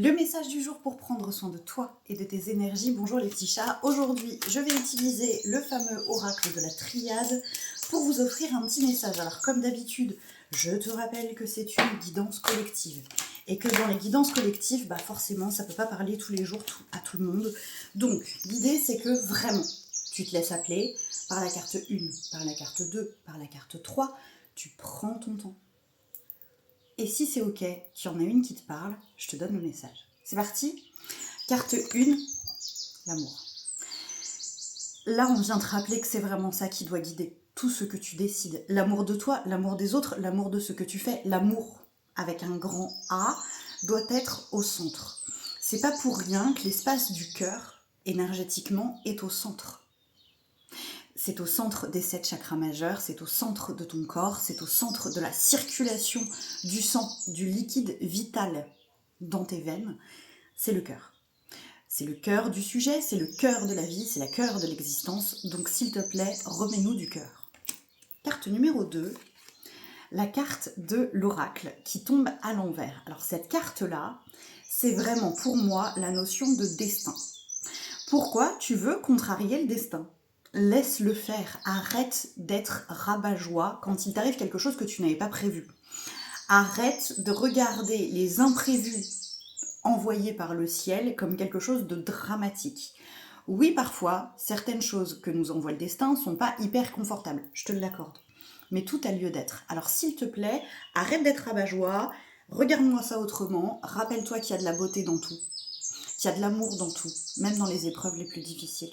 Le message du jour pour prendre soin de toi et de tes énergies. Bonjour les petits chats. Aujourd'hui, je vais utiliser le fameux oracle de la triade pour vous offrir un petit message. Alors comme d'habitude, je te rappelle que c'est une guidance collective. Et que dans les guidances collectives, forcément, ça ne peut pas parler tous les jours à tout le monde. Donc, l'idée, c'est que vraiment, tu te laisses appeler par la carte 1, par la carte 2, par la carte 3. Tu prends ton temps. Et si c'est ok, qu'il y en a une qui te parle, je te donne le message. C'est parti. Carte 1, l'amour. Là, on vient te rappeler que c'est vraiment ça qui doit guider tout ce que tu décides. L'amour de toi, l'amour des autres, l'amour de ce que tu fais. L'amour, avec un grand A, doit être au centre. C'est pas pour rien que l'espace du cœur, énergétiquement, est au centre. C'est au centre des 7 chakras majeurs, c'est au centre de ton corps, c'est au centre de la circulation du sang, du liquide vital dans tes veines. C'est le cœur. C'est le cœur du sujet, c'est le cœur de la vie, c'est le cœur de l'existence. Donc s'il te plaît, remets-nous du cœur. Carte numéro 2, la carte de l'oracle qui tombe à l'envers. Alors cette carte-là, c'est vraiment pour moi la notion de destin. Pourquoi tu veux contrarier le destin ? Laisse-le faire, arrête d'être rabat-joie quand il t'arrive quelque chose que tu n'avais pas prévu. Arrête de regarder les imprévus envoyés par le ciel comme quelque chose de dramatique. Oui, parfois, certaines choses que nous envoie le destin ne sont pas hyper confortables, je te l'accorde. Mais tout a lieu d'être. Alors s'il te plaît, arrête d'être rabat-joie, regarde-moi ça autrement, rappelle-toi qu'il y a de la beauté dans tout, qu'il y a de l'amour dans tout, même dans les épreuves les plus difficiles.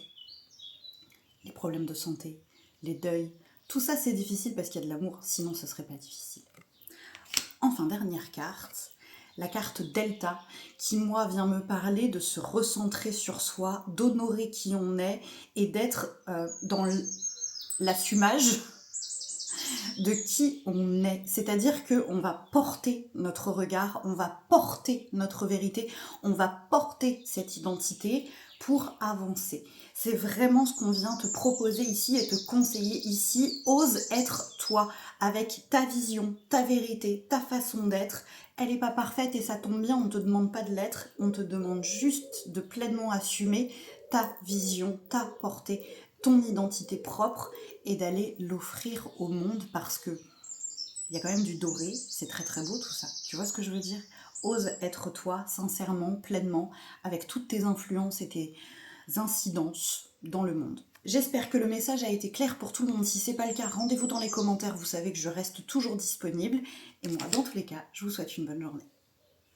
Les problèmes de santé, les deuils, tout ça c'est difficile parce qu'il y a de l'amour, sinon ce serait pas difficile. Enfin, dernière carte, la carte Delta, qui moi vient me parler de se recentrer sur soi, d'honorer qui on est et d'être dans l'assumage de qui on est. C'est-à-dire qu'on va porter notre regard, on va porter notre vérité, on va porter cette identité pour avancer. C'est vraiment ce qu'on vient te proposer ici et te conseiller ici. Ose être toi, avec ta vision, ta vérité, ta façon d'être. Elle n'est pas parfaite et ça tombe bien, on ne te demande pas de l'être, on te demande juste de pleinement assumer ta vision, ta portée, ton identité propre et d'aller l'offrir au monde parce que il y a quand même du doré, c'est très très beau tout ça. Tu vois ce que je veux dire ? Ose être toi, sincèrement, pleinement, avec toutes tes influences et tes incidences dans le monde. J'espère que le message a été clair pour tout le monde. Si c'est pas le cas, rendez-vous dans les commentaires, vous savez que je reste toujours disponible. Et moi, dans tous les cas, je vous souhaite une bonne journée.